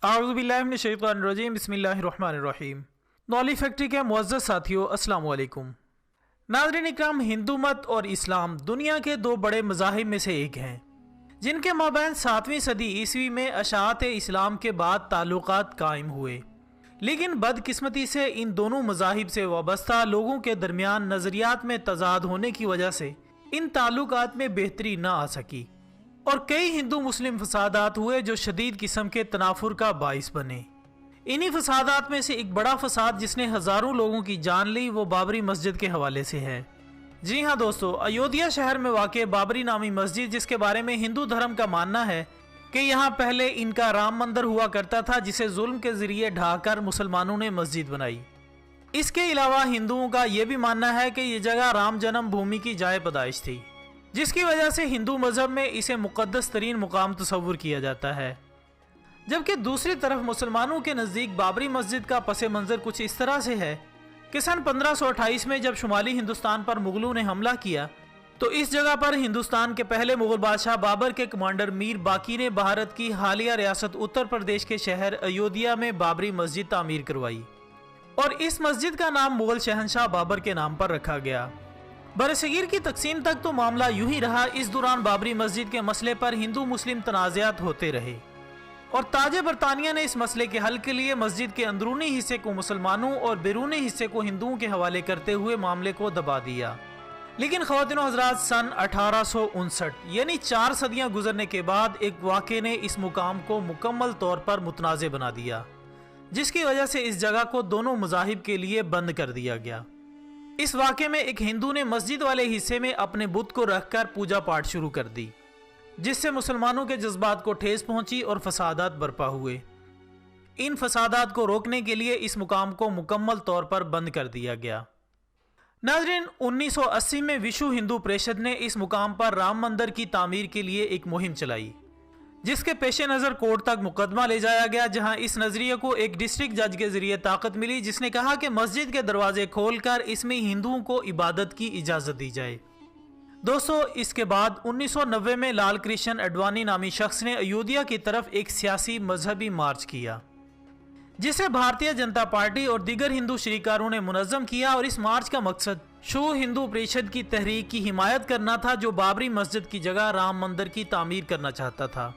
اعوذ باللہ من الشیطان الرجیم بسم اللہ الرحمن الرحیم۔ نولی فیکٹری کے معزز ساتھیوں السلام علیکم۔ ناظرین اکرام، ہندو مت اور اسلام دنیا کے دو بڑے مذاہب میں سے ایک ہیں جن کے مابین 7ویں صدی عیسوی میں اشاعت اسلام کے بعد تعلقات قائم ہوئے، لیکن بدقسمتی سے ان دونوں مذاہب سے وابستہ لوگوں کے درمیان نظریات میں تضاد ہونے کی وجہ سے ان تعلقات میں بہتری نہ آ سکی اور کئی ہندو مسلم فسادات ہوئے جو شدید قسم کے تنافر کا باعث بنے۔ انہی فسادات میں سے ایک بڑا فساد جس نے ہزاروں لوگوں کی جان لی وہ بابری مسجد کے حوالے سے ہے۔ جی ہاں دوستو، ایودھیا شہر میں واقع بابری نامی مسجد، جس کے بارے میں ہندو دھرم کا ماننا ہے کہ یہاں پہلے ان کا رام مندر ہوا کرتا تھا، جسے ظلم کے ذریعے ڈھا کر مسلمانوں نے مسجد بنائی۔ اس کے علاوہ ہندوؤں کا یہ بھی ماننا ہے کہ یہ جگہ رام جنم بھومی کی جائے پیدائش تھی، جس کی وجہ سے ہندو مذہب میں اسے مقدس ترین مقام تصور کیا جاتا ہے۔ جبکہ دوسری طرف مسلمانوں کے نزدیک بابری مسجد کا پس منظر کچھ اس طرح سے ہے کہ سن 1528 میں جب شمالی ہندوستان پر مغلوں نے حملہ کیا تو اس جگہ پر ہندوستان کے پہلے مغل بادشاہ بابر کے کمانڈر میر باقی نے بھارت کی حالیہ ریاست اتر پردیش کے شہر ایودھیا میں بابری مسجد تعمیر کروائی، اور اس مسجد کا نام مغل شہنشاہ بابر کے نام پر رکھا گیا۔ برصغیر کی تقسیم تک تو معاملہ یوں ہی رہا۔ اس دوران بابری مسجد کے مسئلے پر ہندو مسلم تنازعات ہوتے رہے، اور تاج برطانیہ نے اس مسئلے کے حل کے لیے مسجد کے اندرونی حصے کو مسلمانوں اور بیرونی حصے کو ہندوؤں کے حوالے کرتے ہوئے معاملے کو دبا دیا۔ لیکن خواتین و حضرات، سن 1859 یعنی 4 صدیاں گزرنے کے بعد ایک واقعے نے اس مقام کو مکمل طور پر متنازع بنا دیا، جس کی وجہ سے اس جگہ کو دونوں مذاہب کے لیے بند کر دیا گیا۔ اس واقعے میں ایک ہندو نے مسجد والے حصے میں اپنے بت کو رکھ کر پوجا پاٹ شروع کر دی، جس سے مسلمانوں کے جذبات کو ٹھیس پہنچی اور فسادات برپا ہوئے۔ ان فسادات کو روکنے کے لیے اس مقام کو مکمل طور پر بند کر دیا گیا۔ ناظرین، 1980 میں وشو ہندو پریشد نے اس مقام پر رام مندر کی تعمیر کے لیے ایک مہم چلائی، جس کے پیش نظر کورٹ تک مقدمہ لے جایا گیا، جہاں اس نظریے کو ایک ڈسٹرکٹ جج کے ذریعے طاقت ملی، جس نے کہا کہ مسجد کے دروازے کھول کر اس میں ہندوؤں کو عبادت کی اجازت دی جائے۔ دوستو، اس کے بعد 1990 میں لال کرشن اڈوانی نامی شخص نے ایودھیا کی طرف ایک سیاسی مذہبی مارچ کیا، جسے بھارتیہ جنتا پارٹی اور دیگر ہندو شریکاروں نے منظم کیا، اور اس مارچ کا مقصد شو ہندو پریشد کی تحریک کی حمایت کرنا تھا، جو بابری مسجد کی جگہ رام مندر کی تعمیر کرنا چاہتا تھا۔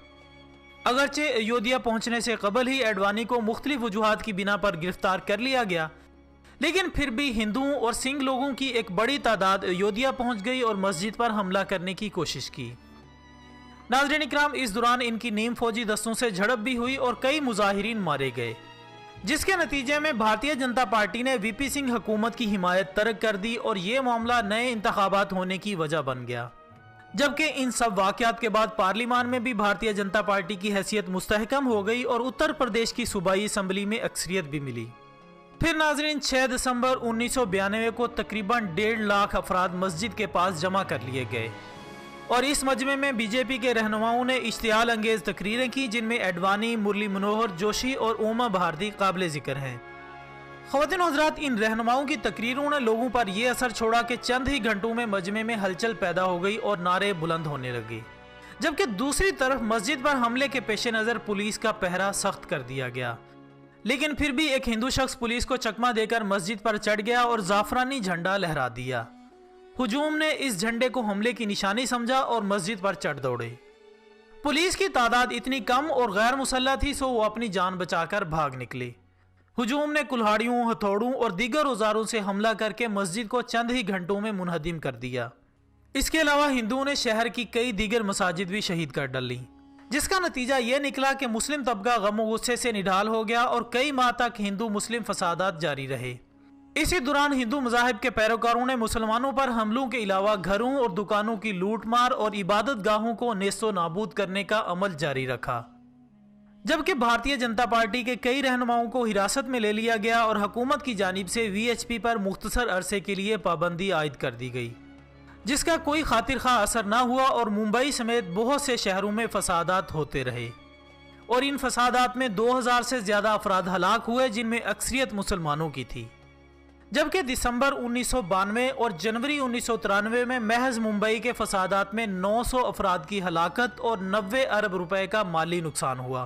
اگرچہ ایودھیا پہنچنے سے قبل ہی اڈوانی کو مختلف وجوہات کی بنا پر گرفتار کر لیا گیا، لیکن پھر بھی ہندوؤں اور سنگھ لوگوں کی ایک بڑی تعداد ایودھیا پہنچ گئی اور مسجد پر حملہ کرنے کی کوشش کی۔ ناظرین اکرام، اس دوران ان کی نیم فوجی دستوں سے جھڑپ بھی ہوئی اور کئی مظاہرین مارے گئے، جس کے نتیجے میں بھارتیہ جنتا پارٹی نے وی پی سنگھ حکومت کی حمایت ترک کر دی اور یہ معاملہ نئے انتخابات ہونے کی وجہ بن گیا۔ جبکہ ان سب واقعات کے بعد پارلیمان میں بھی بھارتیہ جنتا پارٹی کی حیثیت مستحکم ہو گئی اور اتر پردیش کی صوبائی اسمبلی میں اکثریت بھی ملی۔ پھر ناظرین، 6 دسمبر 1992 کو تقریباً 1.5 لاکھ افراد مسجد کے پاس جمع کر لیے گئے، اور اس مجمع میں بی جے پی کے رہنماؤں نے اشتعال انگیز تقریریں کی، جن میں اڈوانی، مرلی منوہر جوشی اور اوما بھارتی قابل ذکر ہیں۔ خواتین و حضرات، ان رہنماؤں کی تقریروں نے لوگوں پر یہ اثر چھوڑا کہ چند ہی گھنٹوں میں مجمع میں ہلچل پیدا ہو گئی اور نعرے بلند ہونے لگے، جبکہ دوسری طرف مسجد پر حملے کے پیش نظر پولیس کا پہرا سخت کر دیا گیا۔ لیکن پھر بھی ایک ہندو شخص پولیس کو چکما دے کر مسجد پر چڑھ گیا اور زعفرانی جھنڈا لہرا دیا۔ ہجوم نے اس جھنڈے کو حملے کی نشانی سمجھا اور مسجد پر چڑھ دوڑے۔ پولیس کی تعداد اتنی کم اور غیر مسلح تھی سو وہ اپنی جان بچا کر بھاگ نکلے۔ ہجوم نے کلہاڑیوں، ہتھوڑوں اور دیگر اوزاروں سے حملہ کر کے مسجد کو چند ہی گھنٹوں میں منہدم کر دیا۔ اس کے علاوہ ہندوؤں نے شہر کی کئی دیگر مساجد بھی شہید کر ڈالیں، جس کا نتیجہ یہ نکلا کہ مسلم طبقہ غم و غصے سے نڈھال ہو گیا اور کئی ماہ تک ہندو مسلم فسادات جاری رہے۔ اسی دوران ہندو مذاہب کے پیروکاروں نے مسلمانوں پر حملوں کے علاوہ گھروں اور دکانوں کی لوٹ مار اور عبادت گاہوں کو نیست و نابود کرنے کا عمل جاری رکھا، جبکہ بھارتیہ جنتا پارٹی کے کئی رہنماؤں کو حراست میں لے لیا گیا اور حکومت کی جانب سے وی ایچ پی پر مختصر عرصے کے لیے پابندی عائد کر دی گئی، جس کا کوئی خاطر خواہ اثر نہ ہوا اور ممبئی سمیت بہت سے شہروں میں فسادات ہوتے رہے، اور ان فسادات میں 2000 سے زیادہ افراد ہلاک ہوئے، جن میں اکثریت مسلمانوں کی تھی۔ جبکہ دسمبر 1992 اور جنوری 1993 میں محض ممبئی کے فسادات میں 900 افراد کی ہلاکت اور 90 ارب روپے کا مالی نقصان ہوا۔